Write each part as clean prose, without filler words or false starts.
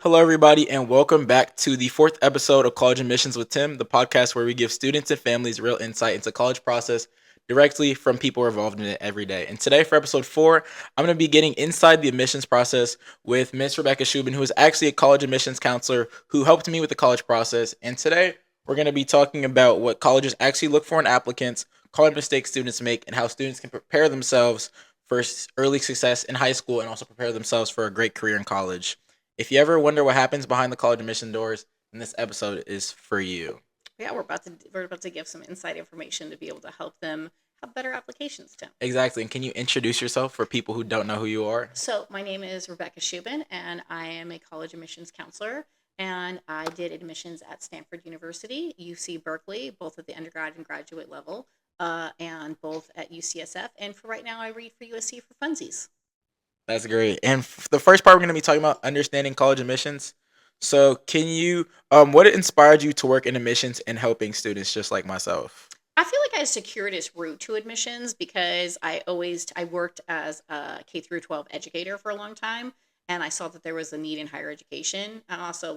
Hello, everybody, and welcome back to the fourth episode of College Admissions with Tim, the podcast where we give students and families real insight into college process directly from people involved in it every day. And today, for episode 4, I'm going to be getting inside the admissions process with Miss Rebekah Shubin, who is actually a college admissions counselor who helped me with the college process. And today, we're going to be talking about what colleges actually look for in applicants, college mistakes students make, and how students can prepare themselves for early success in high school and also prepare themselves for a great career in college. If you ever wonder what happens behind the college admission doors, then this episode is for you. Yeah, we're about to give some inside information to be able to help them have better applications, Tim. Exactly. And can you introduce yourself for people who don't know who you are? So my name is Rebekah Shubin, and I am a college admissions counselor. And I did admissions at Stanford University, UC Berkeley, both at the undergrad and graduate level, and both at UCSF. And for right now, I read for USC for funsies. That's great. And the first part, we're going to be talking about understanding college admissions. So, can you, what inspired you to work in admissions and helping students just like myself? I feel like I had a circuitous route to admissions because I worked as a K through 12 educator for a long time, and I saw that there was a need in higher education, and also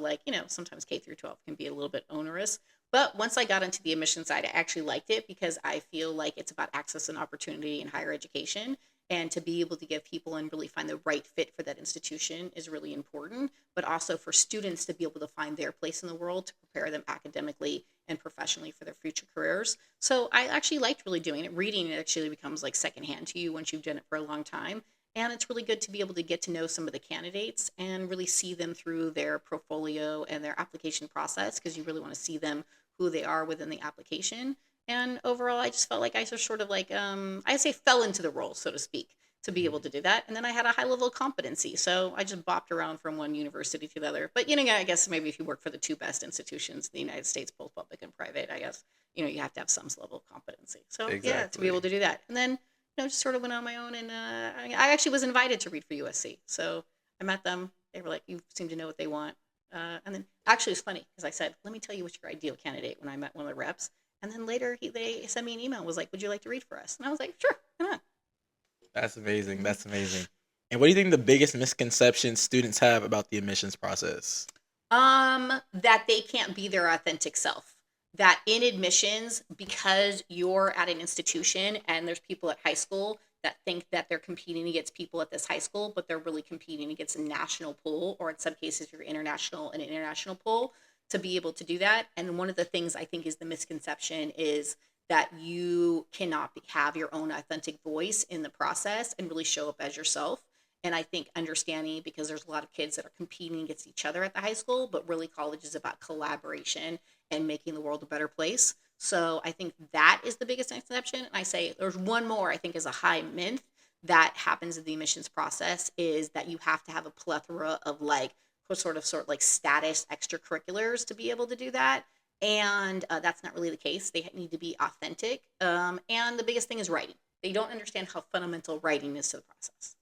sometimes K through 12 can be a little bit onerous. But once I got into the admission side, I actually liked it because I feel like it's about access and opportunity in higher education. And to be able to give people and really find the right fit for that institution is really important. But also for students to be able to find their place in the world to prepare them academically and professionally for their future careers. So I actually liked really doing it. Reading it actually becomes like secondhand to you once you've done it for a long time. And it's really good to be able to get to know some of the candidates and really see them through their portfolio and their application process because you really want to see them who they are within the application. And overall, I just felt like I just sort of like, I say fell into the role, so to speak, to be able to do that. And then I had a high level of competency. So I just bopped around from one university to the other. But, I guess maybe if you work for the two best institutions in the United States, both public and private, I guess, you have to have some level of competency. So, yeah, to be Exactly. able to do that. And then, just sort of went on my own. And I actually was invited to read for USC. So I met them. They were like, you seem to know what they want. And then actually, it's funny because I said, let me tell you what's your ideal candidate when I met one of the reps. And then later they sent me an email and was like, would you like to read for us? And I was like, sure, why not? That's amazing. That's amazing. And what do you think the biggest misconceptions students have about the admissions process? That they can't be their authentic self. That in admissions, because you're at an institution and there's people at high school that think that they're competing against people at this high school, but they're really competing against a national pool, or in some cases, your international and international pool to be able to do that. And one of the things I think is the misconception is that you cannot have your own authentic voice in the process and really show up as yourself. And I think understanding because there's a lot of kids that are competing against each other at the high school, but really college is about collaboration and making the world a better place. So I think that is the biggest exception. And I say there's one more I think is a high myth that happens in the admissions process is that you have to have a plethora of like sort of like status extracurriculars to be able to do that. And that's not really the case. They need to be authentic. And the biggest thing is writing. They don't understand how fundamental writing is to the process.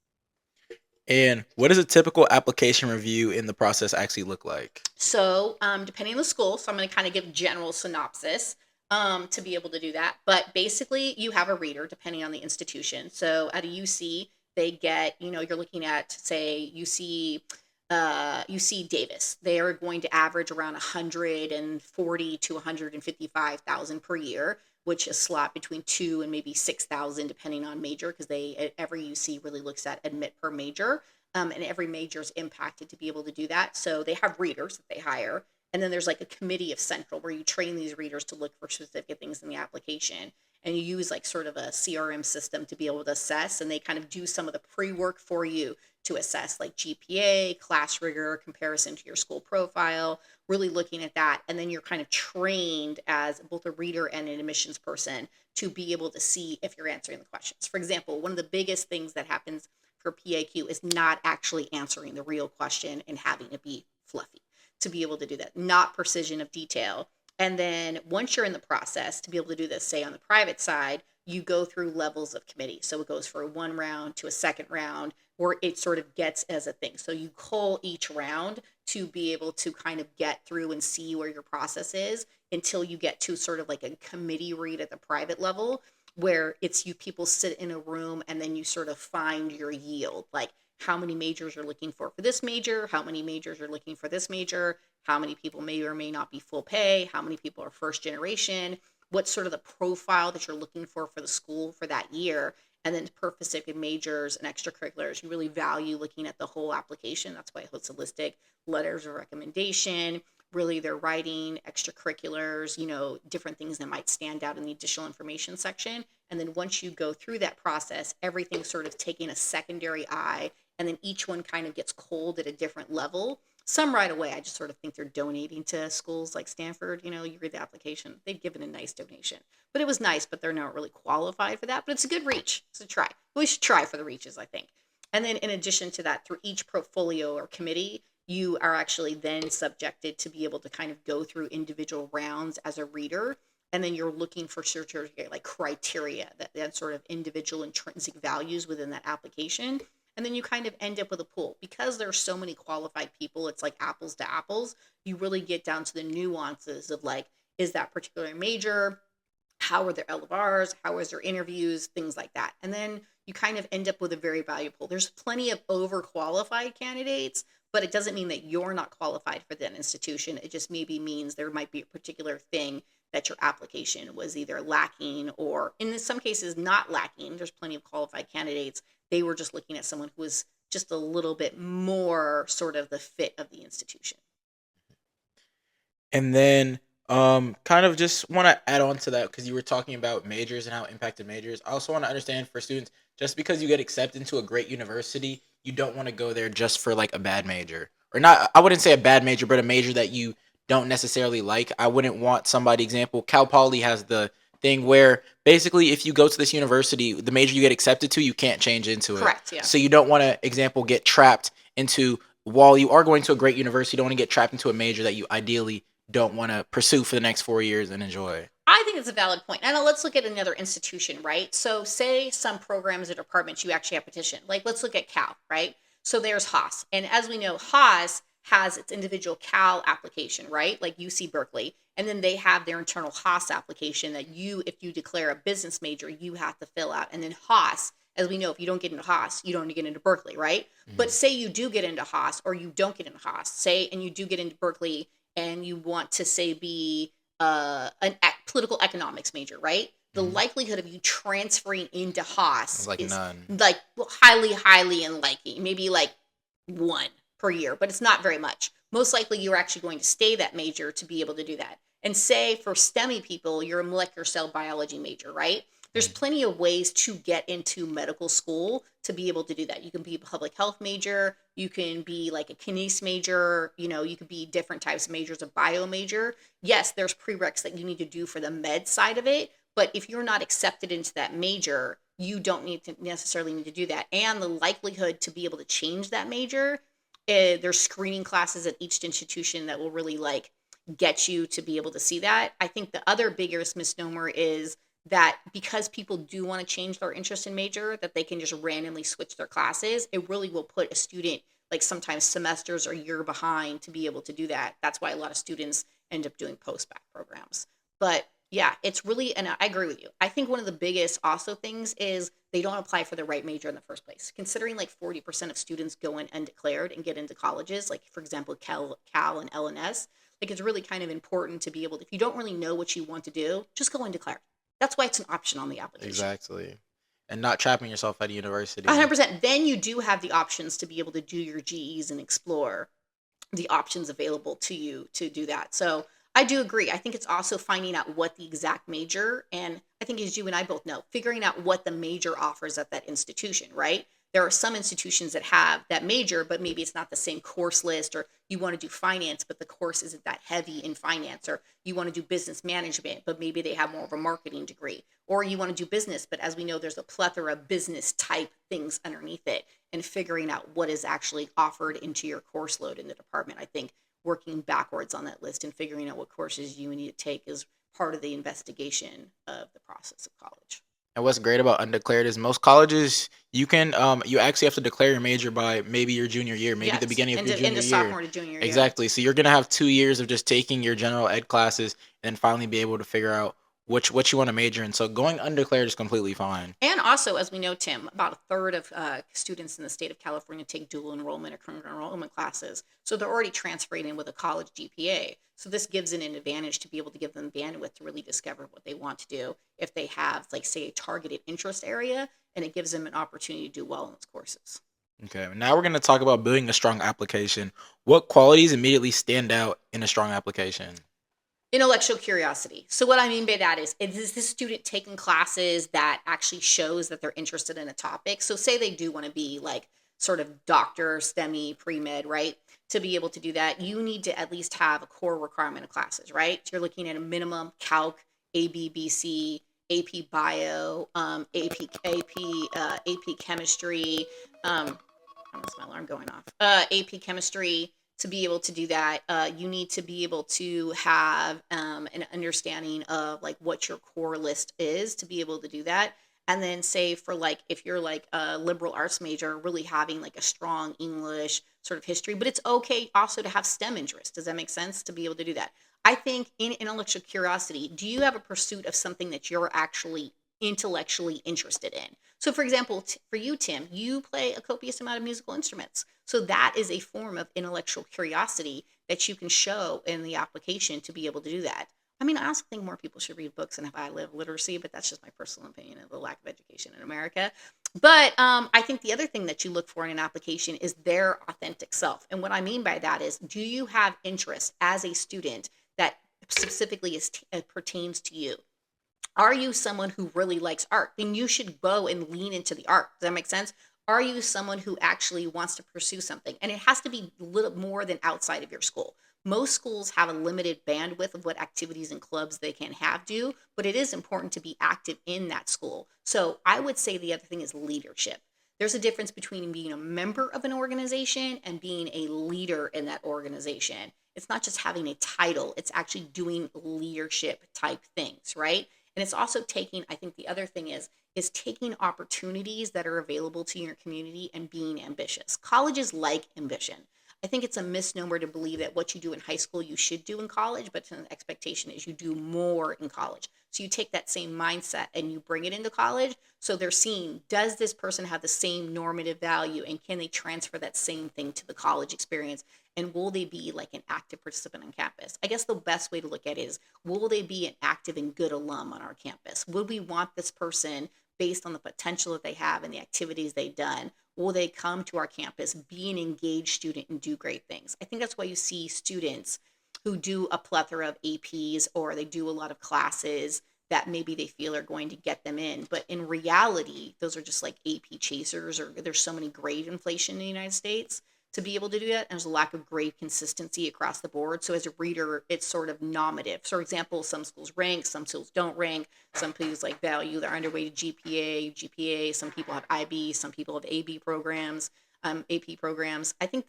And what does a typical application review in the process actually look like? So, depending on the school, so I'm going to kind of give general synopsis to be able to do that. But basically, you have a reader depending on the institution. So, at a UC, they get, you're looking at say UC Davis. They are going to average around 140 to 155,000 per year, which is slot between 2 and maybe 6,000 depending on major because they every UC really looks at admit per major. And every major is impacted to be able to do that. So they have readers that they hire. And then there's like a committee of central where you train these readers to look for specific things in the application. And you use like sort of a CRM system to be able to assess. And they kind of do some of the pre work for you to assess like GPA, class rigor, comparison to your school profile, really looking at that. And then you're kind of trained as both a reader and an admissions person to be able to see if you're answering the questions. For example, one of the biggest things that happens for PAQ is not actually answering the real question and having it be fluffy to be able to do that, not precision of detail. And then once you're in the process to be able to do this, say on the private side, you go through levels of committee. So it goes from one round to a second round where it sort of gets as a thing. So you call each round to be able to kind of get through and see where your process is until you get to sort of like a committee read at the private level where it's you people sit in a room and then you sort of find your yield. Like how many majors you're looking for this major, how many majors you're looking for this major, how many people may or may not be full pay, how many people are first generation, what's sort of the profile that you're looking for the school for that year. And then per specific majors and extracurriculars, you really value looking at the whole application. That's why it's holistic. Letters of recommendation, really they're writing extracurriculars, different things that might stand out in the additional information section. And then once you go through that process, everything's sort of taking a secondary eye, and then each one kind of gets cold at a different level. Some right away, I just sort of think they're donating to schools like Stanford. You read the application, they've given a nice donation. But it was nice, but they're not really qualified for that. But it's a good reach. It's a try. We should try for the reaches, I think. And then in addition to that, through each portfolio or committee, you are actually then subjected to be able to kind of go through individual rounds as a reader. And then you're looking for certificate like criteria that sort of individual intrinsic values within that application. And then you kind of end up with a pool. Because there's so many qualified people, it's like apples to apples. You really get down to the nuances of like, is that particular major? How are their LFRs? How is their interviews? Things like that. And then you kind of end up with a very valuable. There's plenty of overqualified candidates, but it doesn't mean that you're not qualified for that institution. It just maybe means there might be a particular thing that your application was either lacking or in some cases not lacking. There's plenty of qualified candidates. They were just looking at someone who was just a little bit more sort of the fit of the institution. And then kind of just want to add on to that because you were talking about majors and how it impacted majors. I also want to understand for students, just because you get accepted into a great university, you don't want to go there just for like a bad major. Or not, I wouldn't say a bad major, but a major that you don't necessarily like. I wouldn't want somebody, example, Cal Poly has the thing where basically if you go to this university, the major you get accepted to, you can't change into it. Correct, yeah. So you don't want to, example, get trapped into, while you are going to a great university, you don't want to get trapped into a major that you ideally don't want to pursue for the next 4 years and enjoy. I think it's a valid point. And let's look at another institution, right? So say some programs or departments you actually have petition. Like let's look at Cal, right? So there's Haas. And as we know, Haas has its individual Cal application, right? Like UC Berkeley. And then they have their internal Haas application that if you declare a business major, you have to fill out. And then Haas, as we know, if you don't get into Haas, you don't get into Berkeley, right? Mm-hmm. But say you do get into Haas or you don't get into Haas, and you do get into Berkeley and you want to say be an political economics major, right? The likelihood of you transferring into Haas is none. Like highly unlikely. Maybe like 1 per year, but it's not very much. Most likely you're actually going to stay that major to be able to do that. And say for STEMI people, you're a molecular cell biology major, right? There's plenty of ways to get into medical school to be able to do that. You can be a public health major. You can be like a kinase major. You could be different types of majors, a bio major. Yes, there's prereqs that you need to do for the med side of it. But if you're not accepted into that major, you don't necessarily need to do that. And the likelihood to be able to change that major, there's screening classes at each institution that will really like get you to be able to see that. I think the other biggest misnomer is that because people do want to change their interest in major, that they can just randomly switch their classes. It really will put a student like sometimes semesters or a year behind to be able to do that. That's why a lot of students end up doing post-bac programs. But yeah, it's really, and I agree with you. I think one of the biggest also things is they don't apply for the right major in the first place. Considering like 40% of students go in undeclared and get into colleges, like for example, Cal and LNS, like it's really kind of important to be able to, if you don't really know what you want to do, just go undeclared. That's why it's an option on the application. Exactly. And not trapping yourself at a university. 100%. Then you do have the options to be able to do your GEs and explore the options available to you to do that. So I do agree. I think it's also finding out what the exact major, and I think as you and I both know, figuring out what the major offers at that institution, right? There are some institutions that have that major, but maybe it's not the same course list, or you want to do finance, but the course isn't that heavy in finance, or you want to do business management, but maybe they have more of a marketing degree, or you want to do business, but as we know, there's a plethora of business type things underneath it, and figuring out what is actually offered into your course load in the department. I think working backwards on that list and figuring out what courses you need to take is part of the investigation of the process of college. And what's great about undeclared is most colleges you can you actually have to declare your major by maybe your junior year, maybe the beginning of your junior year. Sophomore to junior year. Exactly. So you're gonna have 2 years of just taking your general ed classes and then finally be able to figure out what you want to major in. So going undeclared is completely fine. And also, as we know, Tim, about a third of students in the state of California take dual enrollment or concurrent enrollment classes. So they're already transferring in with a college GPA. So this gives it an advantage to be able to give them bandwidth to really discover what they want to do if they have, like, say, a targeted interest area, and it gives them an opportunity to do well in those courses. Okay, now we're going to talk about building a strong application. What qualities immediately stand out in a strong application? Intellectual curiosity. So what I mean by that is this student taking classes that actually shows that they're interested in a topic? So say they do want to be like sort of doctor, STEMI, pre-med, right? To be able to do that, you need to at least have a core requirement of classes, right? So you're looking at a minimum calc, ABBC, AP bio, AP chemistry, that's my alarm going off. AP chemistry. To be able to do that, you need to be able to have an understanding of like what your core list is to be able to do that. And then say for like if you're like a liberal arts major, really having like a strong English sort of history, but it's okay also to have STEM interest. Does that make sense to be able to do that? I think in intellectual curiosity, do you have a pursuit of something that you're actually intellectually interested in? So, for example, for you, Tim, you play a copious amount of musical instruments. So, that is a form of intellectual curiosity that you can show in the application to be able to do that. I mean, I also think more people should read books and have high level literacy, but that's just my personal opinion of the lack of education in America. But I think the other thing that you look for in an application is their authentic self. And what I mean by that is, do you have interest as a student that specifically pertains to you? Are you someone who really likes art? Then you should go and lean into the art. Does that make sense? Are you someone who actually wants to pursue something? And it has to be a little more than outside of your school. Most schools have a limited bandwidth of what activities and clubs they can have do, but it is important to be active in that school. So I would say the other thing is leadership. There's a difference between being a member of an organization and being a leader in that organization. It's not just having a title, it's actually doing leadership type things, right? And it's also taking, I think the other thing is taking opportunities that are available to your community and being ambitious. Colleges like ambition. I think it's a misnomer to believe that what you do in high school you should do in college, but the expectation is you do more in college. So you take that same mindset and you bring it into college. So they're seeing, does this person have the same normative value, and can they transfer that same thing to the college experience? And will they be like an active participant on campus? I guess the best way to look at it is, will they be an active and good alum on our campus? Would we want this person based on the potential that they have and the activities they've done? Will they come to our campus, be an engaged student, and do great things? I think that's why you see students who do a plethora of APs, or they do a lot of classes that maybe they feel are going to get them in. But in reality, those are just like AP chasers, or there's so many grade inflation in the United States to be able to do that. And there's a lack of grade consistency across the board. So as a reader, it's sort of normative. For example, some schools rank, some schools don't rank. Some schools like value their underweighted GPA. Some people have IB, some people have AB programs, AP programs. I think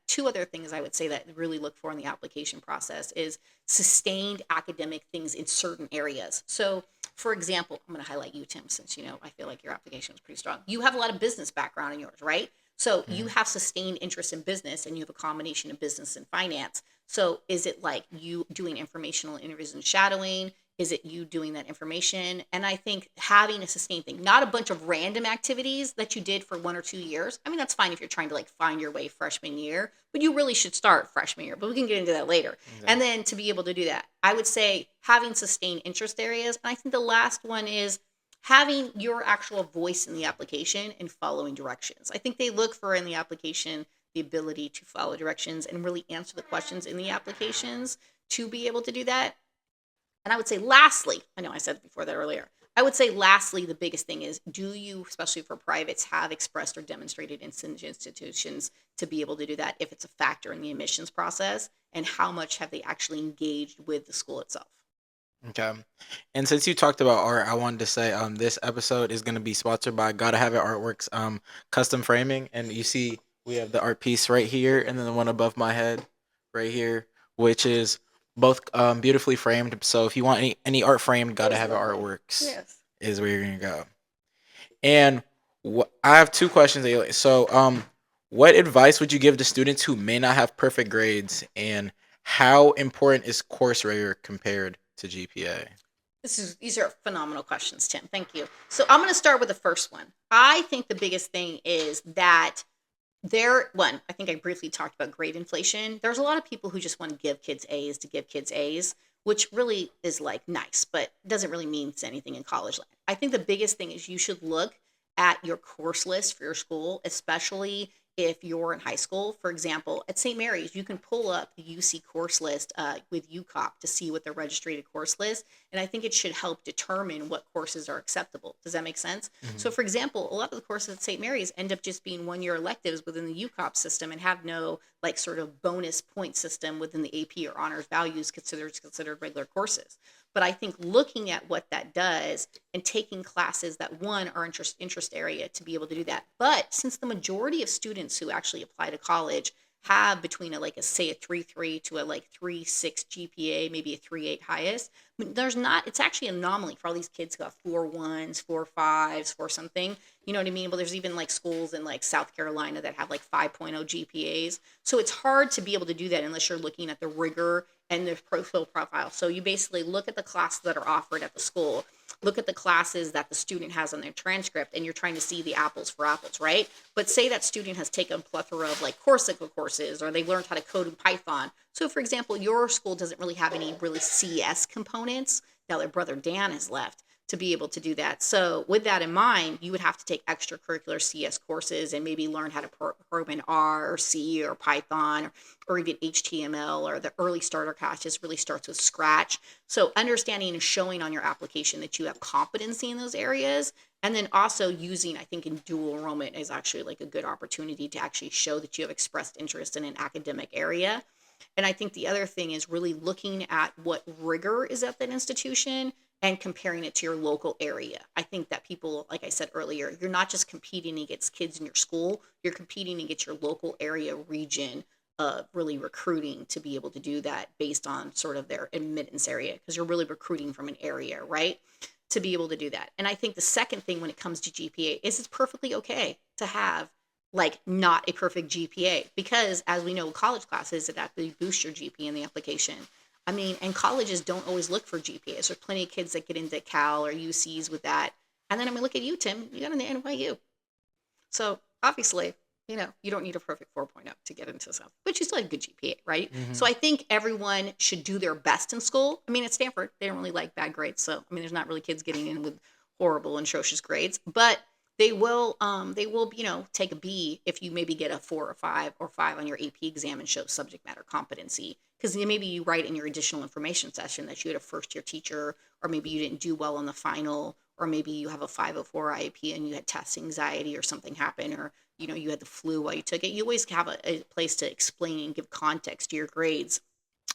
two other things I would say that really look for in the application process is sustained academic things in certain areas. So for example, I'm going to highlight you, Tim, since I feel like your application was pretty strong. You have a lot of business background in yours, right? So you have sustained interest in business, and you have a combination of business and finance. So is it like you doing informational interviews and shadowing? Is it you doing that information? And I think having a sustained thing, not a bunch of random activities that you did for 1 or 2 years. I mean, that's fine if you're trying to like find your way freshman year, but you really should start freshman year. But we can get into that later. Exactly. And then to be able to do that, I would say having sustained interest areas. And I think the last one is having your actual voice in the application and following directions. I think they look for in the application the ability to follow directions and really answer the questions in the applications to be able to do that. And I would say lastly, I know I said before that earlier, I would say lastly, the biggest thing is, do you, especially for privates, have expressed or demonstrated in institutions to be able to do that if it's a factor in the admissions process? And how much have they actually engaged with the school itself? Okay. And since you talked about art, I wanted to say this episode is going to be sponsored by Gotta Have It Artworks custom framing. And you see we have the art piece right here, and then the one above my head right here, which is both beautifully framed. So if you want any art framed, Gotta Have It Artworks Yes. is where you're going to go. And I have two questions. So what advice would you give to students who may not have perfect grades, and how important is course rigor compared to GPA? These are phenomenal questions, Tim. Thank you. So I'm going to start with the first one. I think the biggest thing is that I think I briefly talked about grade inflation. There's a lot of people who just want to give kids A's to give kids A's, which really is like nice, but doesn't really mean anything in college land. I think the biggest thing is you should look at your course list for your school, especially if you're in high school. For example, at St. Mary's, you can pull up the UC course list with UCOP to see what their registered course list. And I think it should help determine what courses are acceptable. Does that make sense? So, Mhm. for example, a lot of the courses at St. Mary's end up just being 1 year electives within the UCOP system and have no like sort of bonus point system within the AP or honors values considered regular courses. But I think looking at what that does and taking classes that one are interest area to be able to do that. But since the majority of students who actually apply to college have between a say a 3.3 to a like 3.6 GPA, maybe a 3.8 highest, there's not, it's actually an anomaly for all these kids who have 4.1s, 4.5s, for something. You know what I mean? Well, there's even like schools in like South Carolina that have like 5.0 GPAs. So it's hard to be able to do that unless you're looking at the rigor and the profile. So you basically look at the classes that are offered at the school, look at the classes that the student has on their transcript, and you're trying to see the apples for apples, right? But say that student has taken a plethora of like Corsica courses, or they've learned how to code in Python. So, for example, your school doesn't really have any really CS components. Now their brother Dan has left to be able to do that. So, with that in mind, you would have to take extracurricular CS courses and maybe learn how to program in R or C or Python or even HTML, or the early starter class just really starts with Scratch. So, understanding and showing on your application that you have competency in those areas. And then also using, I think, in dual enrollment is actually like a good opportunity to actually show that you have expressed interest in an academic area. And I think the other thing is really looking at what rigor is at that institution and comparing it to your local area. I think that people, like I said earlier, you're not just competing against kids in your school, you're competing against your local area region of really recruiting to be able to do that based on sort of their admittance area, because you're really recruiting from an area, right? To be able to do that. And I think the second thing when it comes to GPA is it's perfectly okay to have like not a perfect GPA, because as we know, college classes that actually boost your GPA in the application. I mean, and colleges don't always look for GPAs. There's plenty of kids that get into Cal or UCs with that. And then I mean, look at you, Tim. You got an NYU. So obviously, you don't need a perfect 4.0 to get into something, but you still have a good GPA, right? So Mhm. I think everyone should do their best in school. I mean, at Stanford, they don't really like bad grades. So, I mean, there's not really kids getting in with horrible and atrocious grades, but they will, take a B if you maybe get a 4 or 5 on your AP exam and show subject matter competency. Because maybe you write in your additional information session that you had a first year teacher, or maybe you didn't do well on the final, or maybe you have a 504 IEP and you had test anxiety or something happen, or you had the flu while you took it. You always have a place to explain and give context to your grades.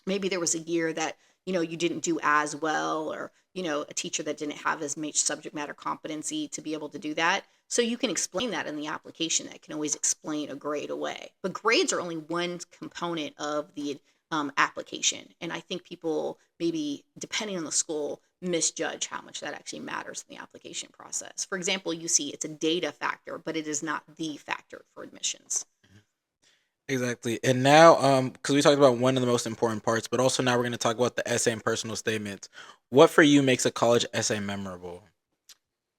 Maybe there was a year that you didn't do as well, or a teacher that didn't have as much subject matter competency to be able to do that. So you can explain that in the application. That can always explain a grade away, but grades are only one component of the application. And I think people, maybe depending on the school, misjudge how much that actually matters in the application process. For example, you see it's a data factor, but it is not the factor for admissions. Exactly. And now, because we talked about one of the most important parts, but also now we're going to talk about the essay and personal statements. What for you makes a college essay memorable?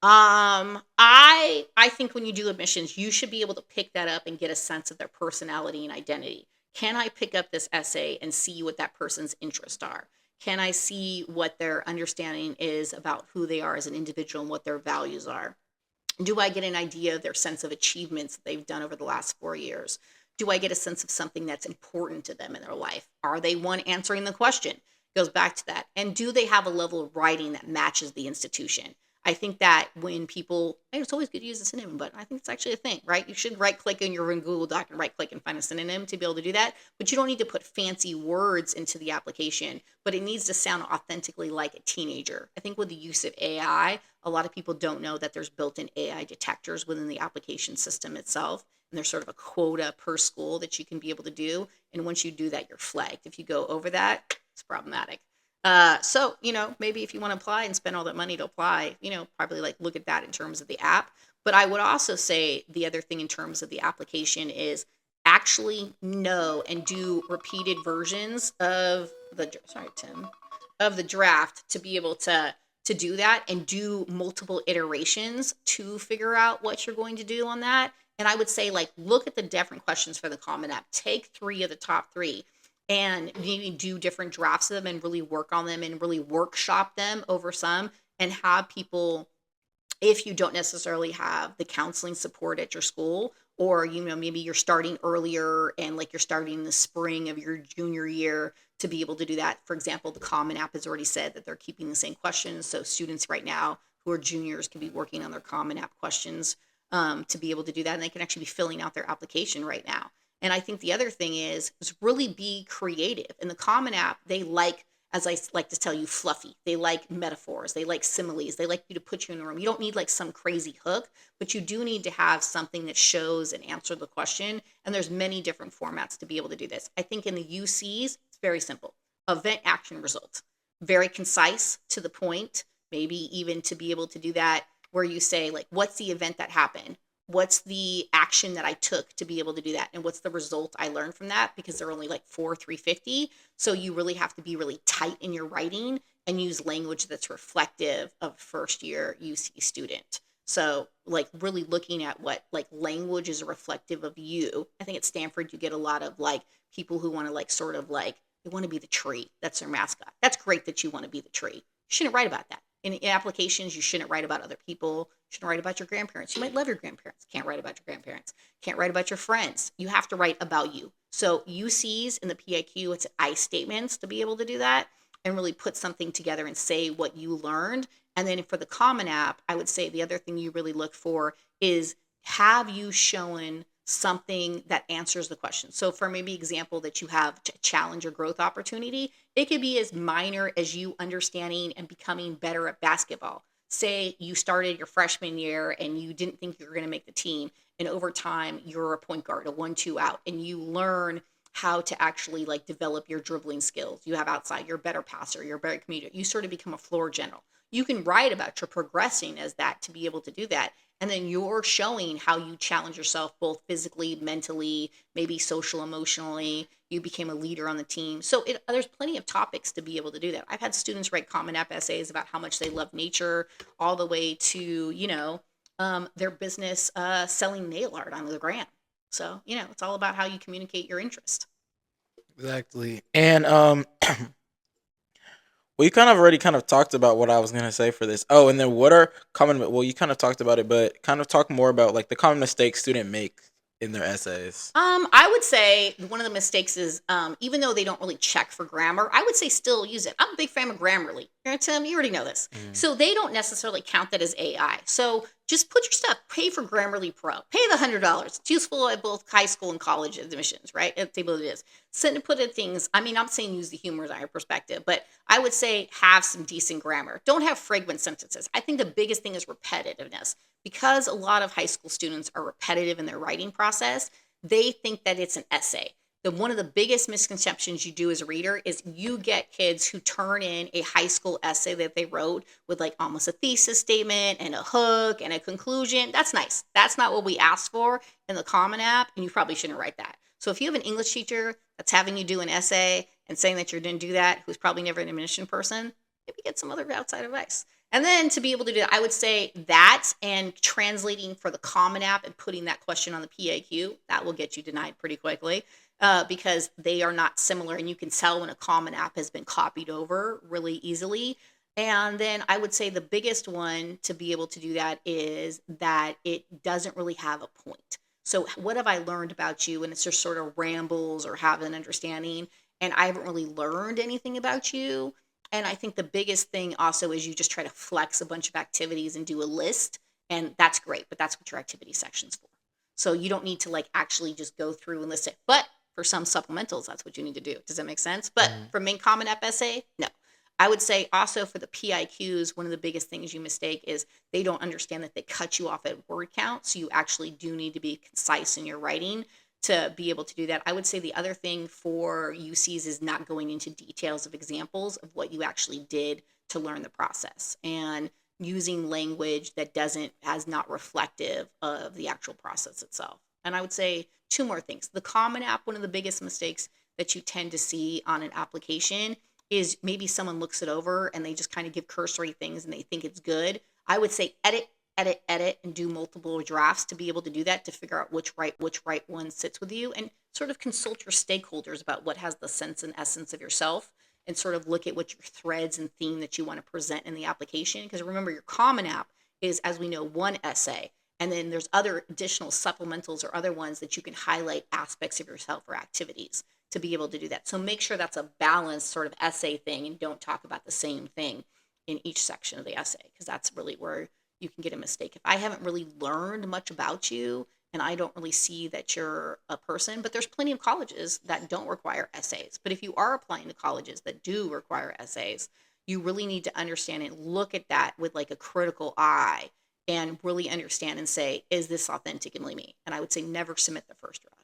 I think when you do admissions, you should be able to pick that up and get a sense of their personality and identity. Can I pick up this essay and see what that person's interests are? Can I see what their understanding is about who they are as an individual and what their values are? Do I get an idea of their sense of achievements that they've done over the last 4 years? Do I get a sense of something that's important to them in their life? Are they one answering the question? Goes back to that. And do they have a level of writing that matches the institution? I think that when people, it's always good to use a synonym, but I think it's actually a thing, right? You should right click in your Google Doc and right click and find a synonym to be able to do that. But you don't need to put fancy words into the application, but it needs to sound authentically like a teenager. I think with the use of AI, a lot of people don't know that there's built-in AI detectors within the application system itself. And there's sort of a quota per school that you can be able to do. And once you do that, you're flagged. If you go over that, it's problematic. So, maybe if you want to apply and spend all that money to apply, probably like look at that in terms of the app. But I would also say the other thing in terms of the application is actually know and do repeated versions of sorry, Tim, of the draft to be able to to do that and do multiple iterations to figure out what you're going to do on that. And I would say, like, look at the different questions for the Common App. Take 3 of the top 3 and maybe do different drafts of them and really work on them and really workshop them over some, and have people, if you don't necessarily have the counseling support at your school, or maybe you're starting earlier and like you're starting in the spring of your junior year, to be able to do that. For example, the Common App has already said that they're keeping the same questions, so students right now who are juniors can be working on their Common App questions, to be able to do that, and they can actually be filling out their application right now. And I think the other thing is really be creative. In the Common App, they like, as I like to tell you, fluffy. They like metaphors. They like similes. They like you to put you in a room. You don't need like some crazy hook, but you do need to have something that shows and answer the question. And there's many different formats to be able to do this. I think in the UCs, it's very simple. Event, action, result. Very concise, to the point. Maybe even to be able to do that where you say, like, what's the event that happened? What's the action that I took to be able to do that? And what's the result I learned from that? Because they're only like 350. So you really have to be really tight in your writing and use language that's reflective of first year UC student. So like really looking at what like language is reflective of you. I think at Stanford you get a lot of like people who want to like sort of like they want to be the tree. That's their mascot. That's great that you want to be the tree. You shouldn't write about that. In applications, you shouldn't write about other people. You shouldn't write about your grandparents. You might love your grandparents. Can't write about your grandparents. Can't write about your friends. You have to write about you. So UCs in the PIQ, it's I statements to be able to do that and really put something together and say what you learned. And then for the Common App, I would say the other thing you really look for is, have you shown something that answers the question? So for maybe example that you have a challenge or growth opportunity, it could be as minor as you understanding and becoming better at basketball. Say you started your freshman year and you didn't think you were going to make the team, and over time you're a point guard, a 1-2 out, and you learn how to actually like develop your dribbling skills. You have outside, you're a better passer, you're a better communicator. You sort of become a floor general. You can write about your progressing as that to be able to do that. And then you're showing how you challenge yourself both physically, mentally, maybe social, emotionally. You became a leader on the team. So there's plenty of topics to be able to do that. I've had students write Common App essays about how much they love nature, all the way to, their business selling nail art on the gram. So, it's all about how you communicate your interest. Exactly. And well, you kind of already kind of talked about what I was gonna say for this. Oh, and then what are common? Well, you kind of talked about it, but kind of talk more about like the common mistakes student make in their essays. I would say one of the mistakes is, even though they don't really check for grammar, I would say still use it. I'm a big fan of Grammarly. Tim, you already know this. Mm. So they don't necessarily count that as AI. So just put your stuff, pay for Grammarly Pro, pay the $100. It's useful at both high school and college admissions, right? It's able it is. So to put in things, I mean, I'm saying use the humor on your perspective, but I would say have some decent grammar. Don't have fragrant sentences. I think the biggest thing is repetitiveness, because a lot of high school students are repetitive in their writing process. They think that it's an essay. One of the biggest misconceptions you do as a reader is you get kids who turn in a high school essay that they wrote with like almost a thesis statement and a hook and a conclusion. That's nice. That's not what we asked for in the Common App, and you probably shouldn't write that. So if you have an English teacher that's having you do an essay and saying that you didn't do that, who's probably never an admission person, maybe get some other outside advice. And then to be able to do that, I would say that, and translating for the Common App and putting that question on the PAQ, that will get you denied pretty quickly, because they are not similar. And you can tell when a Common App has been copied over really easily. And then I would say the biggest one to be able to do that is that it doesn't really have a point. So what have I learned about you? And it's just sort of rambles or have an understanding. And I haven't really learned anything about you. And I think the biggest thing also is you just try to flex a bunch of activities and do a list. And that's great, but that's what your activity section's for. So you don't need to like actually just go through and list it. But for some supplementals, that's what you need to do. Does that make sense? But Mm. for main Common App essay, no. I would say also for the PIQs, one of the biggest things you mistake is they don't understand that they cut you off at word count. So you actually do need to be concise in your writing to be able to do that. I would say the other thing for UCs is not going into details of examples of what you actually did to learn the process, and using language that doesn't as not reflective of the actual process itself. And I would say two more things. The Common App, one of the biggest mistakes that you tend to see on an application is maybe someone looks it over and they just kind of give cursory things and they think it's good. I would say edit, edit, edit, and do multiple drafts to be able to do that, to figure out which right one sits with you, and sort of consult your stakeholders about what has the sense and essence of yourself, and sort of look at what your threads and theme that you want to present in the application. Because remember, your Common App is, as we know, one essay. And then there's other additional supplementals or other ones that you can highlight aspects of yourself or activities to be able to do that. So make sure that's a balanced sort of essay thing, and don't talk about the same thing in each section of the essay, because that's really where you can get a mistake. If I haven't really learned much about you and I don't really see that you're a person, but there's plenty of colleges that don't require essays. But if you are applying to colleges that do require essays, you really need to understand and look at that with like a critical eye, and really understand and say, is this authentically me? And I would say never submit the first draft.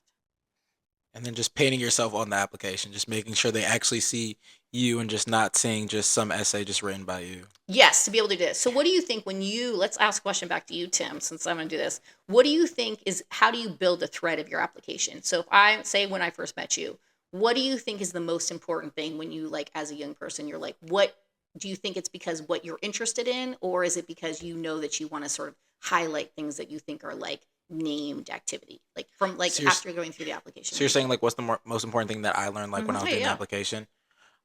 And then just painting yourself on the application, just making sure they actually see you and just not seeing just some essay just written by you. Yes, to be able to do this. So what do you think when you, let's ask a question back to you, Tim, since I'm going to do this. What do you think is, how do you build a thread of your application? So if I say, when I first met you, what do you think is the most important thing when you, like, as a young person, you're like, what do you think it's because what you're interested in, or is it because you know that you want to sort of highlight things that you think are like named activity, like from like So you're, after going through the application so that you're you did? saying like what's the most important thing that I learned like when I was Yeah, doing the yeah. application?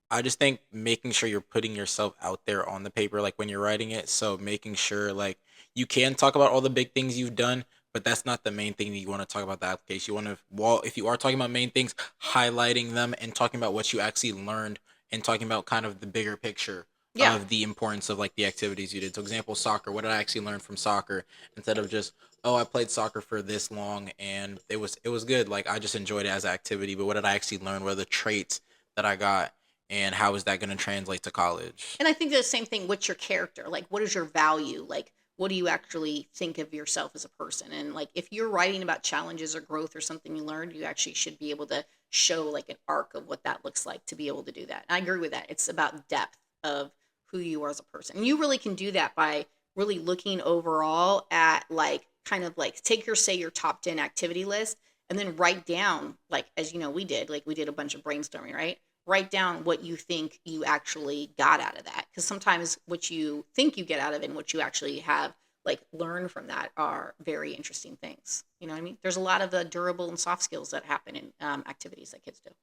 I just think making sure you're putting yourself out there on the paper, like when you're writing it. So making sure like you can talk about all the big things you've done, but that's not the main thing that you want to talk about the application. You want to, well, if you are talking about main things, highlighting them and talking about what you actually learned and talking about kind of the bigger picture Yeah. of the importance of like the activities you did. So example, soccer. What did I actually learn from soccer instead of just, oh, I played soccer for this long and it was good. Like I just enjoyed it as an activity, but what did I actually learn? What are the traits that I got? And how is that going to translate to college? And I think the same thing. What's your character? Like, what is your value? Like, what do you actually think of yourself as a person? And like, if you're writing about challenges or growth or something you learned, you actually should be able to show like an arc of what that looks like to be able to do that. And I agree with that. It's about depth of who you are as a person. And you really can do that by really looking overall at like, kind of like, take your, say, your top 10 activity list, and then write down, like, as you know, we did a bunch of brainstorming, right? Write down what you think you actually got out of that, because sometimes what you think you get out of it and what you actually have like learned from that are very interesting things. You know what I mean? There's a lot of the durable and soft skills that happen in activities that kids do.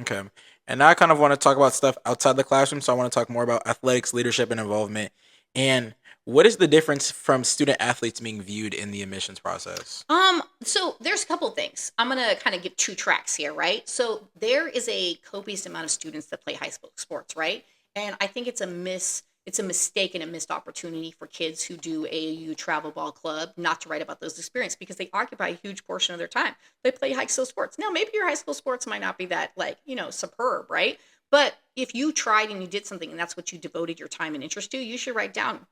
Okay. And now I kind of want to talk about stuff outside the classroom. So I want to talk more about athletics, leadership, and involvement. And what is the difference from student athletes being viewed in the admissions process? So there's a couple things. I'm gonna kind of give two tracks here, right? So there is a copious amount of students that play high school sports, right? And I think it's a mistake and a missed opportunity for kids who do AAU travel ball club not to write about those experiences, because they occupy a huge portion of their time. They play high school sports. Now, maybe your high school sports might not be that, like, superb, right? But if you tried and you did something and that's what you devoted your time and interest to, you should write down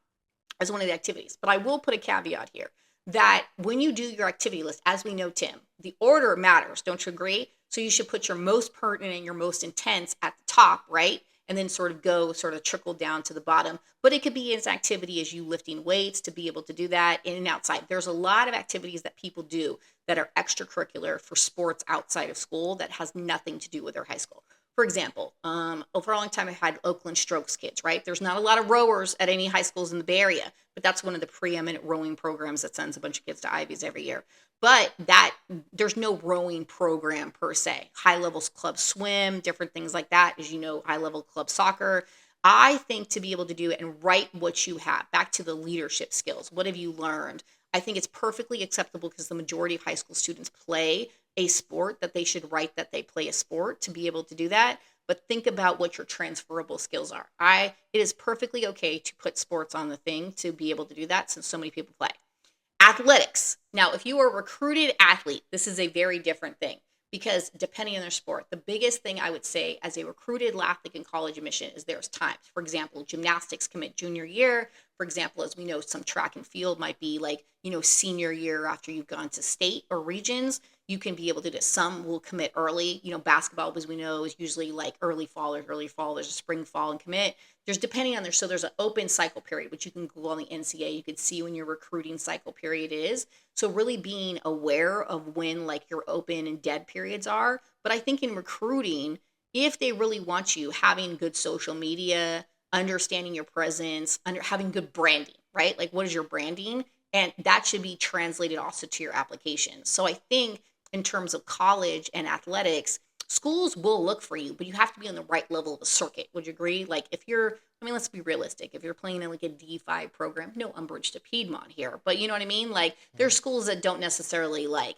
as one of the activities. But I will put a caveat here that when you do your activity list, as we know, Tim, the order matters. Don't you agree? So you should put your most pertinent and your most intense at the top, right? And then sort of go, sort of trickle down to the bottom. But it could be as activity as you lifting weights to be able to do that in and outside. There's a lot of activities that people do that are extracurricular for sports outside of school that has nothing to do with their high school. For example, for a long time, I had Oakland Strokes kids, right? There's not a lot of rowers at any high schools in the Bay Area, but that's one of the preeminent rowing programs that sends a bunch of kids to Ivies every year. But that, there's no rowing program per se. High levels club swim, different things like that, as you know, high level club soccer. I think to be able to do it and write what you have, back to the leadership skills. What have you learned? I think it's perfectly acceptable, because the majority of high school students play a sport, that they should write that they play a sport to be able to do that. But think about what your transferable skills are. It is perfectly okay to put sports on the thing to be able to do that, since so many people play. Athletics. Now, if you are a recruited athlete, this is a very different thing, because depending on their sport, the biggest thing I would say as a recruited athlete in college admission is there's times. For example, gymnastics commit junior year. For example, as we know, some track and field might be like, senior year after you've gone to state or regions. You can be able to do, some will commit early. Basketball, as we know, is usually like early fall or early fall. There's a spring, fall, and commit. There's depending on so there's an open cycle period, which you can Google on the NCAA. You could see when your recruiting cycle period is. So really being aware of when like your open and dead periods are. But I think in recruiting, if they really want you, having good social media, understanding your presence, having good branding, right? Like, what is your branding? And that should be translated also to your application. So I think in terms of college and athletics, schools will look for you, but you have to be on the right level of a circuit. Would you agree? Like, if you're, I mean, let's be realistic. If you're playing in like a D5 program, no umbrage to Piedmont here, but you know what I mean? Like, there's schools that don't necessarily like,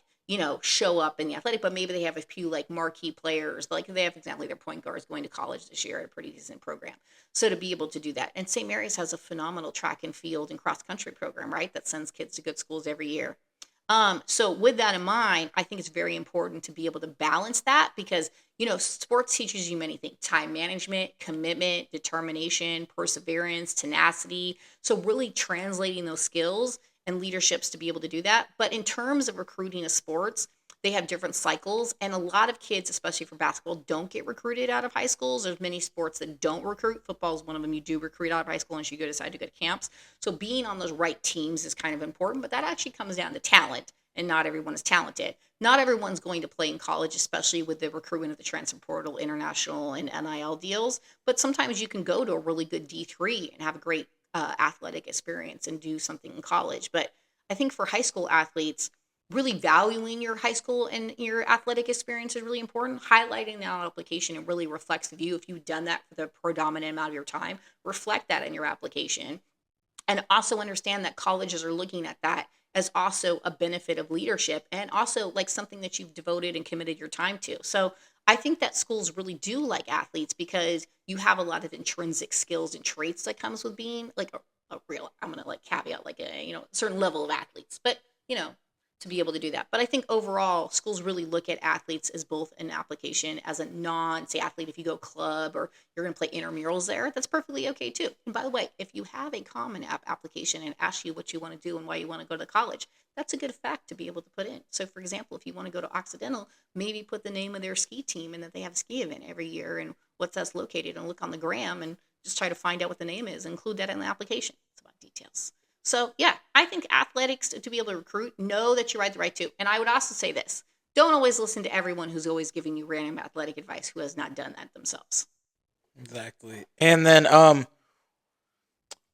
show up in the athletic, but maybe they have a few like marquee players. Like they have, exactly, their point guards going to college this year at a pretty decent program. So to be able to do that. And St. Mary's has a phenomenal track and field and cross country program, right? That sends kids to good schools every year. So with that in mind, I think it's very important to be able to balance that because, sports teaches you many things: time management, commitment, determination, perseverance, tenacity. So really translating those skills and leaderships to be able to do that. But in terms of recruiting a sports, they have different cycles. And a lot of kids, especially for basketball, don't get recruited out of high schools. There's many sports that don't recruit. Football is one of them. You do recruit out of high school unless you decide to go to camps. So being on those right teams is kind of important, but that actually comes down to talent, and not everyone is talented. Not everyone's going to play in college, especially with the recruitment of the transfer portal, international, and NIL deals. But sometimes you can go to a really good D3 and have a great athletic experience and do something in college. But I think for high school athletes, really valuing your high school and your athletic experience is really important. Highlighting that on application, it really reflects you. If you've done that for the predominant amount of your time, reflect that in your application. And also understand that colleges are looking at that as also a benefit of leadership and also like something that you've devoted and committed your time to. So I think that schools really do like athletes because you have a lot of intrinsic skills and traits that comes with being like a real, I'm going to like caveat like a, certain level of athletes, but you know, to be able to do that. But I think overall, schools really look at athletes as both an application as a say athlete. If you go club or you're going to play intramurals there, that's perfectly okay too. And by the way, if you have a common app application and ask you what you want to do and why you want to go to college, that's a good fact to be able to put in. So for example, if you want to go to Occidental, maybe put the name of their ski team and that they have a ski event every year and what's that's located, and look on the gram and just try to find out what the name is, include that in the application. It's about details. So yeah, I think athletics, to be able to recruit, know that you ride the right to. And I would also say this: don't always listen to everyone who's always giving you random athletic advice who has not done that themselves. Exactly. And then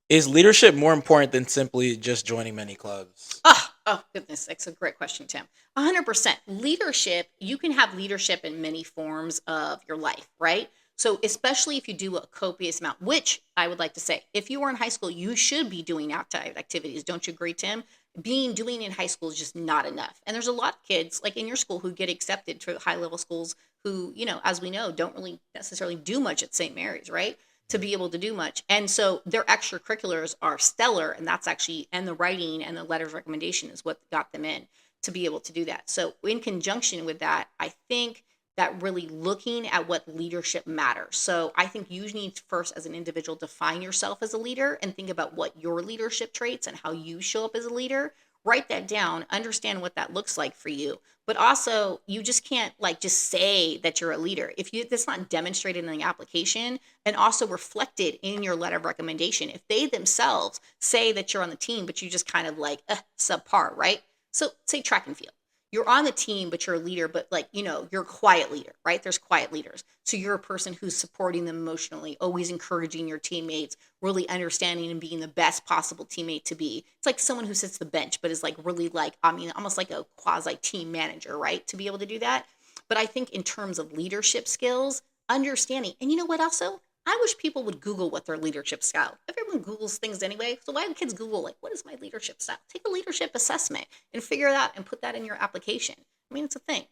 is leadership more important than simply just joining many clubs? Oh goodness, that's a great question, Tim. 100%. Leadership, you can have leadership in many forms of your life, right? So, especially if you do a copious amount, which I would like to say, if you were in high school, you should be doing outside activities. Don't you agree, Tim? Doing in high school is just not enough. And there's a lot of kids, like in your school, who get accepted to high level schools who, as we know, don't really necessarily do much at St. Mary's, right? To be able to do much. And so their extracurriculars are stellar. And that's actually, and the writing and the letters of recommendation is what got them in to be able to do that. So, in conjunction with that, I think that really looking at what leadership matters. So, I think you need to first, as an individual, define yourself as a leader and think about what your leadership traits and how you show up as a leader. Write that down, understand what that looks like for you. But also, you just can't like just say that you're a leader if you that's not demonstrated in the application and also reflected in your letter of recommendation. If they themselves say that you're on the team, but you just kind of like subpar, right? So say track and field. You're on the team, but you're a leader, but like, you're a quiet leader, right? There's quiet leaders. So you're a person who's supporting them emotionally, always encouraging your teammates, really understanding and being the best possible teammate to be. It's like someone who sits the bench, but is like really like, I mean, almost like a quasi team manager, right? To be able to do that. But I think in terms of leadership skills, understanding, and you know what also? I wish people would Google what their leadership style. Everyone Googles things anyway. So why do kids Google like, what is my leadership style? Take a leadership assessment and figure it out and put that in your application. I mean, it's a thing.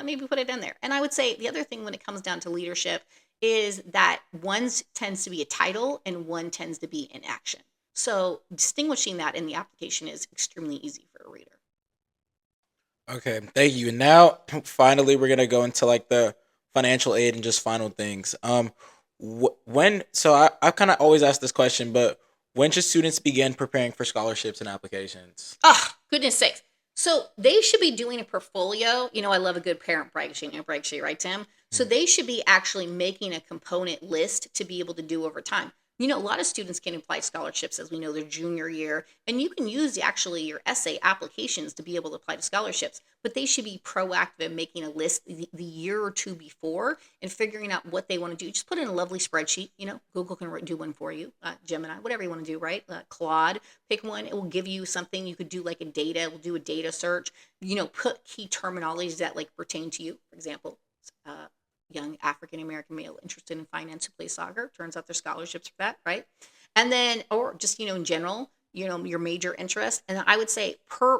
Maybe put it in there. And I would say the other thing when it comes down to leadership is that one tends to be a title and one tends to be an action. So distinguishing that in the application is extremely easy for a reader. Okay, thank you. And now, finally, we're gonna go into like the financial aid and just final things. When so I kind of always ask this question, but when should students begin preparing for scholarships and applications? Ah, goodness sakes. So they should be doing a portfolio. I love a good parent brag sheet, right, Tim? So Hmm. they should be actually making a component list to be able to do over time. A lot of students can apply scholarships, as we know, their junior year, and you can use actually your essay applications to be able to apply to scholarships, but they should be proactive in making a list the year or two before and figuring out what they want to do. Just put in a lovely spreadsheet. Google can do one for you, Gemini, whatever you want to do, right? Claude, pick one. It will give you something. You could do like a data, we'll do a data search, put key terminologies that like pertain to you. For example, uh, young African American male interested in finance who plays soccer. Turns out there's scholarships for that, right? And then, or just in general, your major interest. And I would say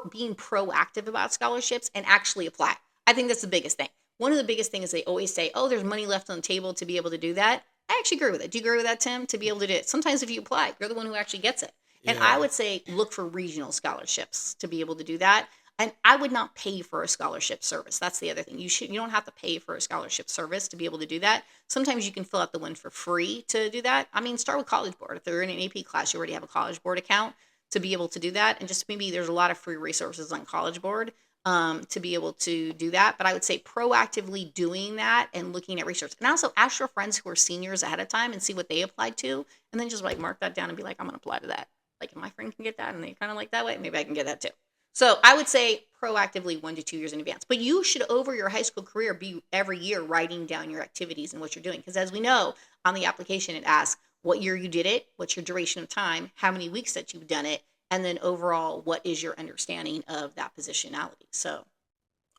being proactive about scholarships and actually apply. I think that's the biggest thing. One of the biggest things they always say, oh, there's money left on the table to be able to do that. I actually agree with it. Do you agree with that, Tim? To be able to do it. Sometimes if you apply, you're the one who actually gets it. And I Yeah. would say look for regional scholarships to be able to do that. And I would not pay for a scholarship service. That's the other thing. You don't have to pay for a scholarship service to be able to do that. Sometimes you can fill out the one for free to do that. I mean, start with College Board. If they're in an AP class, you already have a College Board account to be able to do that. And just maybe there's a lot of free resources on College Board to be able to do that. But I would say proactively doing that and looking at research. And also ask your friends who are seniors ahead of time and see what they applied to. And then just like mark that down and be like, I'm going to apply to that. Like if my friend can get that and they kind of like that way, maybe I can get that too. So I would say proactively 1 to 2 years in advance. But you should, over your high school career, be every year writing down your activities and what you're doing. Because as we know, on the application, it asks what year you did it, what's your duration of time, how many weeks that you've done it, and then overall, what is your understanding of that positionality. So,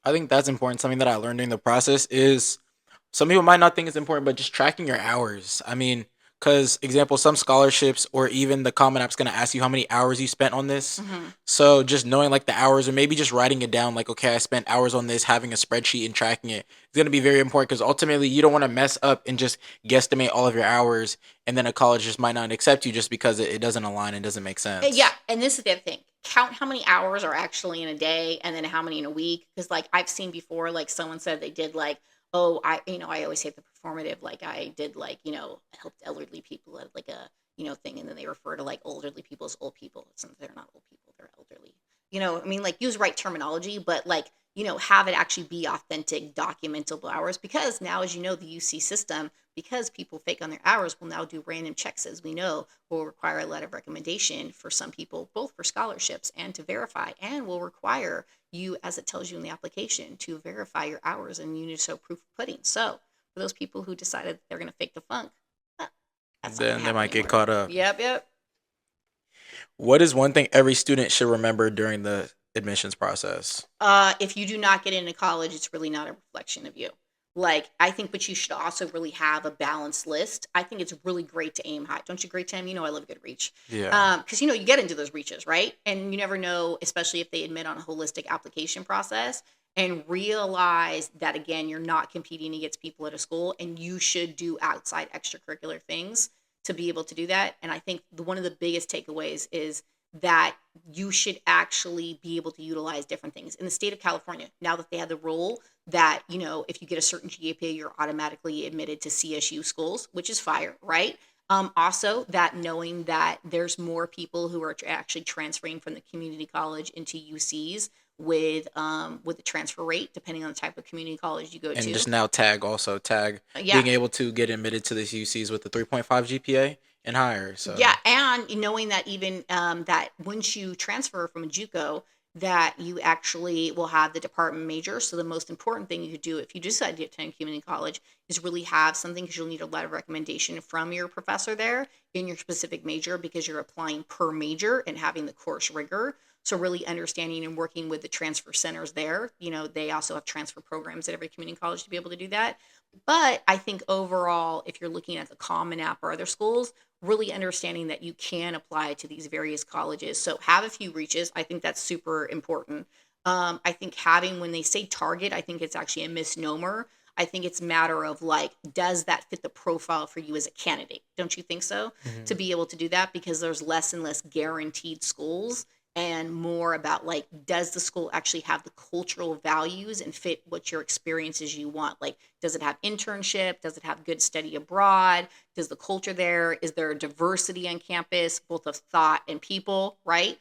I think that's important. Something that I learned during the process is some people might not think it's important, but just tracking your hours. I mean, because example, some scholarships or even the Common App's gonna ask you how many hours you spent on this. mhm. So just knowing like the hours, or maybe just writing it down, like okay, I spent hours on this, having a spreadsheet and tracking it is gonna be very important because ultimately you don't want to mess up and just guesstimate all of your hours, and then a college just might not accept you just because it doesn't align and doesn't make Yeah, sense. and this is the other thing. Count how many hours are actually in a day and then how many in a week. Because like I've seen before, like someone said they did like, oh, I always hate the performative. Like I did like, helped elderly people at like a, thing. And then they refer to like elderly people as old people. It's they're not old people, they're elderly. I mean, like use right terminology, but like, have it actually be authentic, documentable hours. Because now, as you know, the UC system, because people fake on their hours, will now do random checks, as we know, will require a letter of recommendation for some people, both for scholarships and to verify, and will require you, as it tells you in the application, to verify your hours and you need to show proof of pudding. So for those people who decided they're going to fake the funk, uh, that's not going to Then they happen might get anymore. caught up. Yep, yep. What is one thing every student should remember during the admissions process? If you do not get into college, it's really not a reflection of you. Like, I think, but you should also really have a balanced list. I think it's really great to aim high. Don't you agree, Tim? I love a good reach. Yeah. Because, you get into those reaches, right? And you never know, especially if they admit on a holistic application process and realize that, again, you're not competing against people at a school and you should do outside extracurricular things to be able to do that. And I think one of the biggest takeaways is that you should actually be able to utilize different things. In the state of California, now that they have the rule that, if you get a certain GPA, you're automatically admitted to CSU schools, which is fire, right? Also, that knowing that there's more people who are actually transferring from the community college into UCs with the transfer rate, depending on the type of community college you go And just to. now tag Yeah, being able to get admitted to the UCs with the 3.5 GPA and higher. So yeah, and knowing that even that once you transfer from a JUCO, that you actually will have the department major. So the most important thing you could do if you decide to attend community college is really have something because you'll need a letter of recommendation from your professor there in your specific major because you're applying per major and having the course rigor. So really understanding and working with the transfer centers there. They also have transfer programs at every community college to be able to do that. But I think overall, if you're looking at the Common App or other schools, really understanding that you can apply to these various colleges. So have a few reaches. I think that's super important. I think having, when they say target, I think it's actually a misnomer. I think it's a matter of like, does that fit the profile for you as a candidate? Don't you think so? To mhm. be able to do that because there's less and less guaranteed schools and more about like, does the school actually have the cultural values and fit what your experiences you want? Like, does it have internship? Does it have good study abroad? Does the culture there? Is there a diversity on campus, both of thought and people, right?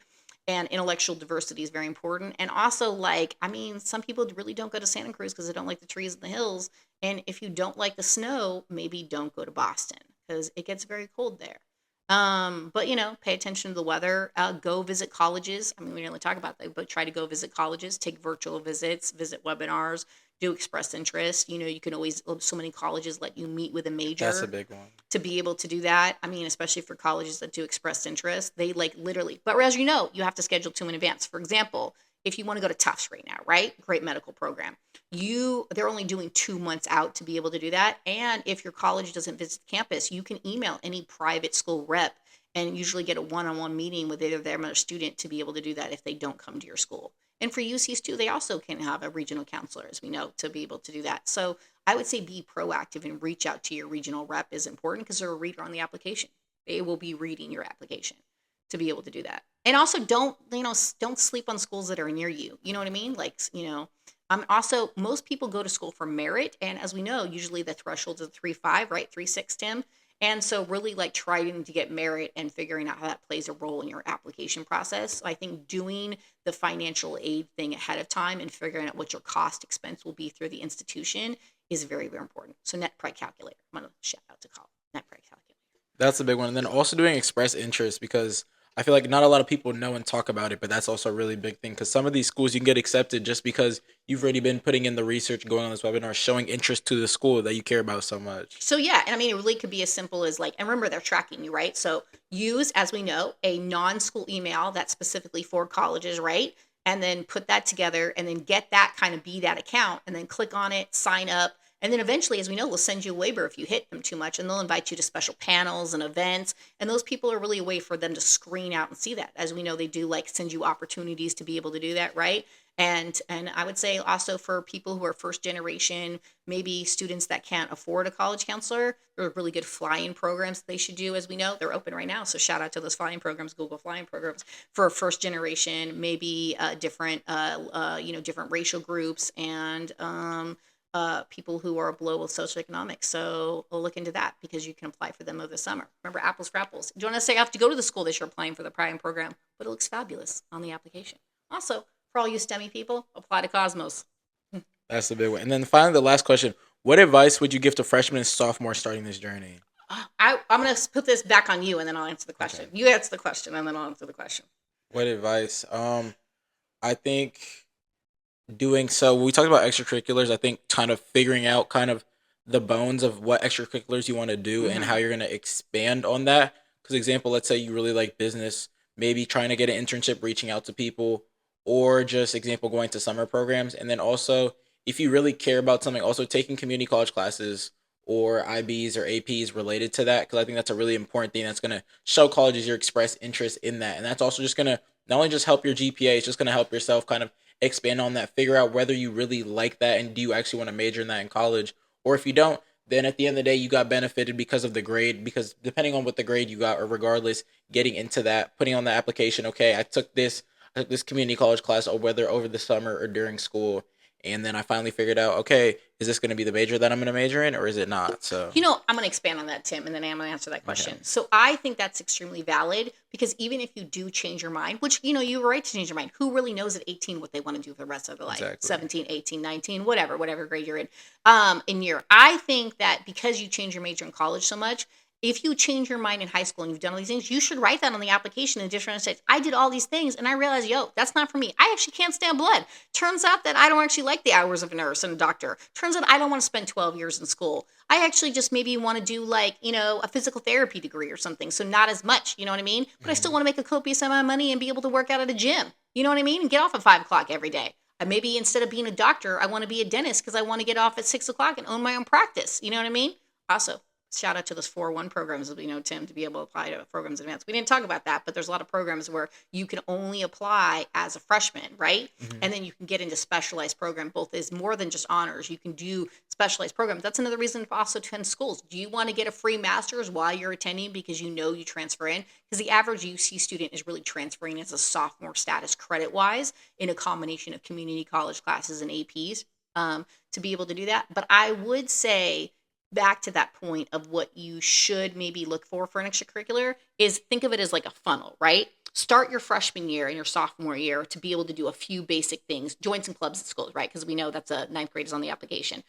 And intellectual diversity is very important. And also, like, I mean, some people really don't go to Santa Cruz because they don't like the trees and the hills. And if you don't like the snow, maybe don't go to Boston because it gets very cold there. But pay attention to the weather. Go visit colleges. I mean, we didn't really talk about that, but try to go visit colleges, take virtual visits, visit webinars, do express interest. You can always, so many colleges let you meet with a That's a major big one. to be able to do that. I mean, especially for colleges that do express interest, they like literally, but as you have to schedule 2 in advance. For example, if you want to go to Tufts right now, right? Great medical program. They're only doing 2 months out to be able to do that. And if your college doesn't visit campus, you can email any private school rep and usually get a one-on-one meeting with either them or a student to be able to do that if they don't come to your school. And for UCs too, they also can have a regional counselor, as we know, to be able to do that. So I would say be proactive and reach out to your regional rep is important because they're a reader on the application. They will be reading your application to be able to do that. And also don't sleep on schools that are near you. You know what I mean? Like, also most people go to school for merit. And as we know, usually the threshold is 3.5, right? 3.6, Tim. And so really like trying to get merit and figuring out how that plays a role in your application process. So I think doing the financial aid thing ahead of time and figuring out what your cost expense will be through the institution is very, very important. So net price calculator. I'm going to shout out to call net price calculator. That's a big one. And then also doing express interest because I feel like not a lot of people know and talk about it, but that's also a really big thing because some of these schools you can get accepted just because you've already been putting in the research, going on this webinar, showing interest to the school that you care about so much. So yeah, and I mean it really could be as simple as like, and remember they're tracking you, right? So use, as we know, a non-school email that's specifically for colleges, right? And then put that together and then get that kind of be that account and then click on it, sign up. And then eventually, as we know, we'll send you a waiver if you hit them too much and they'll invite you to special panels and events. And those people are really a way for them to screen out and see that. As we know, they do like send you opportunities to be able to do that, right? And I would say also for people who are first generation, maybe students that can't afford a college counselor, there are really good fly-in programs that they should do. As we know, they're open right now. So shout out to those fly-in programs, Google fly-in programs for first generation, maybe different racial groups and people who are below socioeconomic. So we'll look into that because you can apply for them over the summer. Remember, apples for apples. You don't necessarily have to go to the school that you're applying for the prime program, but it looks fabulous on the application. Also, for all you STEMmy people, apply to Cosmos. That's the big one. And then finally, the last question: what advice would you give to freshmen and sophomores starting this journey? I'm going to put this back on you, and then I'll answer the question. Okay. You answer the question, and then I'll answer the question. What advice? I think doing so. When we talked about extracurriculars, I think kind of figuring out kind of the bones of what extracurriculars you want to do and how Mm-hmm. you're going to expand on that. Because example, let's say you really like business, maybe trying to get an internship, reaching out to people, or just example going to summer programs, and then also if you really care about something, also taking community college classes or IBs or APs related to that, because I think that's a really important thing that's going to show colleges your express interest in that, and that's also just going to not only just help your GPA, it's just going to help yourself kind of expand on that, figure out whether you really like that and do you actually want to major in that in college, or if you don't, then at the end of the day you got benefited because of the grade, because depending on what the grade you got, or regardless, getting into that, putting on the application, okay, I took this community college class, or whether over the summer or during school, and then I finally figured out, okay, is this going to be the major that I'm going to major in, or is it not? So I'm going to expand on that, Tim, and then I'm going to answer that okay, question. So I think that's extremely valid because even if you do change your mind, which, you were right to change your mind, who really knows at 18 what they want to do for the rest of their life? exactly. 17, 18, 19, whatever grade you're in year. I think that because you change your major in college so much, if you change your mind in high school and you've done all these things, you should write that on the application in different states. I did all these things and I realized, that's not for me. I actually can't stand blood. Turns out that I don't actually like the hours of a nurse and a doctor. Turns out I don't want to spend 12 years in school. I actually just maybe want to do like, a physical therapy degree or something. So not as much, you know what I mean? But I still Hmm. want to make a copious amount of money and be able to work out at a gym. You know what I mean? And get off at 5 o'clock every day. Maybe instead of being a doctor, I want to be a dentist because I want to get off at 6 o'clock and own my own practice. You know what I mean? Also, shout out to those 401 programs, as we know, Tim, to be able to apply to programs in advance. We didn't talk about that, but there's a lot of programs where you can only apply as a freshman, right? Hmm. And then you can get into specialized program, both is more than just honors. You can do specialized programs. That's another reason to also attend schools. Do you want to get a free master's while you're attending because you transfer in? Because the average UC student is really transferring as a sophomore status credit-wise in a combination of community college classes and APs to be able to do that. But I would say back to that point of what you should maybe look for an extracurricular is think of it as like a funnel, right? Start your freshman year and your sophomore year to be able to do a few basic things, join some clubs at school, right? Because we know that's a ninth grade is on the application.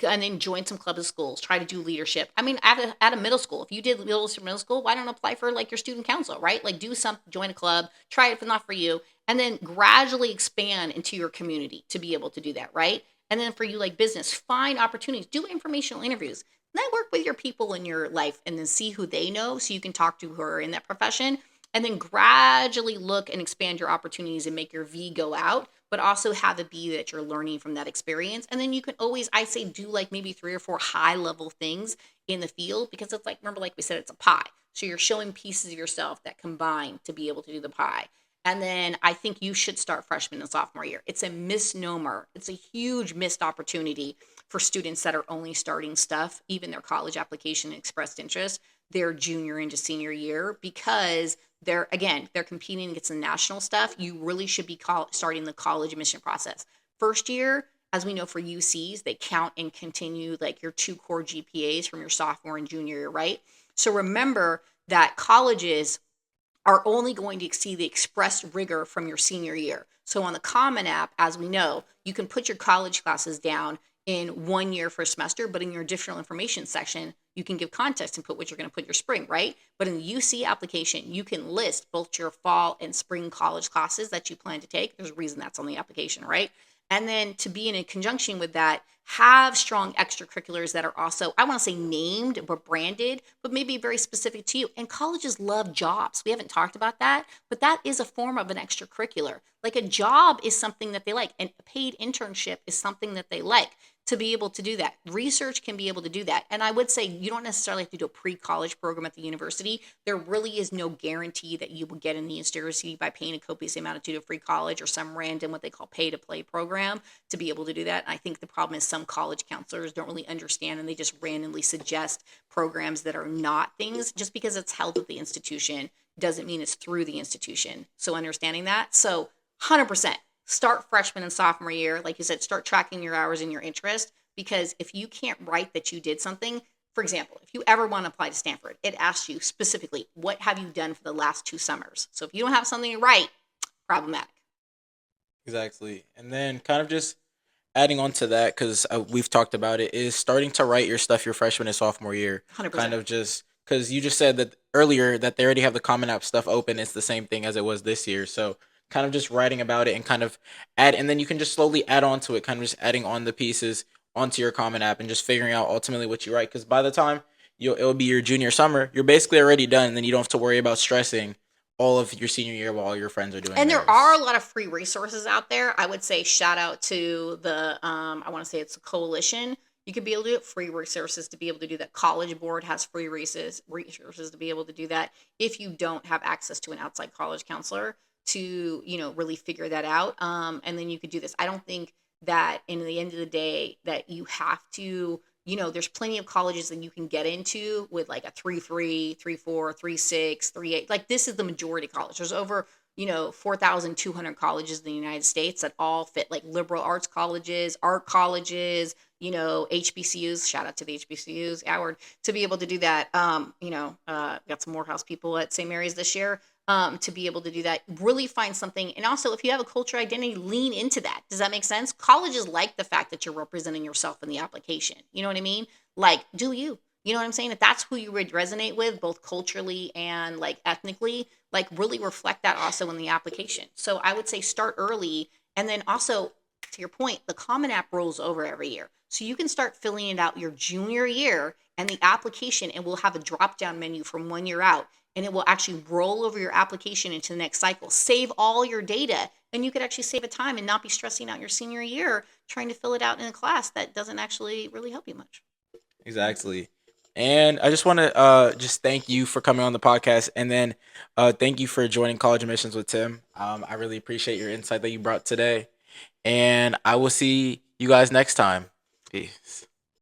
and then join some clubs and schools, try to do leadership. I mean, at a middle school, if you did middle school, why don't apply for like your student council, right? Like do something, join a club, try it if it's not for you, and then gradually expand into your community to be able to do that, right? And then for you like business, find opportunities, do informational interviews, network with your people in your life, and then see who they know so you can talk to who are in that profession, and then gradually look and expand your opportunities and make your V go out, but also have it be that you're learning from that experience. And then you can always, I say, do like maybe 3 or 4 high level things in the field, because it's like, remember, like we said, it's a pie. So you're showing pieces of yourself that combine to be able to do the pie. And then I think you should start freshman and sophomore year. It's a misnomer. It's a huge missed opportunity for students that are only starting stuff, even their college application expressed interest, their junior into senior year, because they're competing against the national stuff. You really should be starting the college admission process. First year, as we know for UCs, they count and continue like your 2 core GPAs from your sophomore and junior year, right? So remember that colleges are only going to exceed the expressed rigor from your senior year. So on the Common App, as we know, you can put your college classes down in 1 year for a semester, but in your additional information section, you can give context and put what you're going to put your spring, right? But in the UC application, you can list both your fall and spring college classes that you plan to take. There's a reason that's on the application, right? And then to be in conjunction with that, have strong extracurriculars that are also, I want to say named but branded, but maybe very specific to you. And colleges love jobs. We haven't talked about that, but that is a form of an extracurricular. Like a job is something that they like, and a paid internship is something that they like. To be able to do that, research can be able to do that. And I would say you don't necessarily have to do a pre-college program at the university. There really is no guarantee that you will get in the university by paying a copious amount to do a free college or some random what they call pay to play program to be able to do that. And I think the problem is some college counselors don't really understand, and they just randomly suggest programs that are not things. Just because it's held at the institution doesn't mean it's through the institution. So understanding that. So 100% start freshman and sophomore year. Like you said, start tracking your hours and your interest, because if you can't write that you did something, for example, if you ever want to apply to Stanford, it asks you specifically, what have you done for the last 2 summers? So if you don't have something to write, problematic. Exactly. And then kind of just adding on to that, because we've talked about it, is starting to write your stuff your freshman and sophomore year. Kind 100%. of just because you just said that earlier that they already have the Common App stuff open. It's the same thing as it was this year. So kind of just writing about it and kind of add, and then you can just slowly add on to it, kind of just adding on the pieces onto your Common App and just figuring out ultimately what you write. Because by the time it'll be your junior summer, you're basically already done, and then you don't have to worry about stressing all of your senior year while all your friends are doing And there are a theirs. lot of free resources out there. I would say shout out to the I want to say it's a coalition. You could be able to do it, free resources to be able to do that. College Board has free resources to be able to do that if you don't have access to an outside college counselor to, really figure that out. And then you could do this. I don't think that in the end of the day that you have to, there's plenty of colleges that you can get into with like a 3.3, 3.4, 3.6, 3.8. Like this is the majority college. There's over 4,200 colleges in the United States that all fit, like liberal arts colleges, art colleges, HBCUs. Shout out to the HBCUs, Howard, to be able to do that. Got some Morehouse people at St. Mary's this year. To be able to do that, really find something. And also, if you have a cultural identity, lean into that. Does that make sense? Colleges like the fact that you're representing yourself in the application. You know what I mean? Like, do you? You know what I'm saying? If that's who you would resonate with, both culturally and like ethnically, like really reflect that also in the application. So I would say start early. And then also, to your point, the Common App rolls over every year. So you can start filling it out your junior year and the application, and we'll have a drop down menu from 1 year out, and it will actually roll over your application into the next cycle. Save all your data, and you could actually save a time and not be stressing out your senior year trying to fill it out in a class that doesn't actually really help you much. Exactly. And I just want to just thank you for coming on the podcast, and then thank you for joining College Admissions with Tim. I really appreciate your insight that you brought today, and I will see you guys next time. Peace.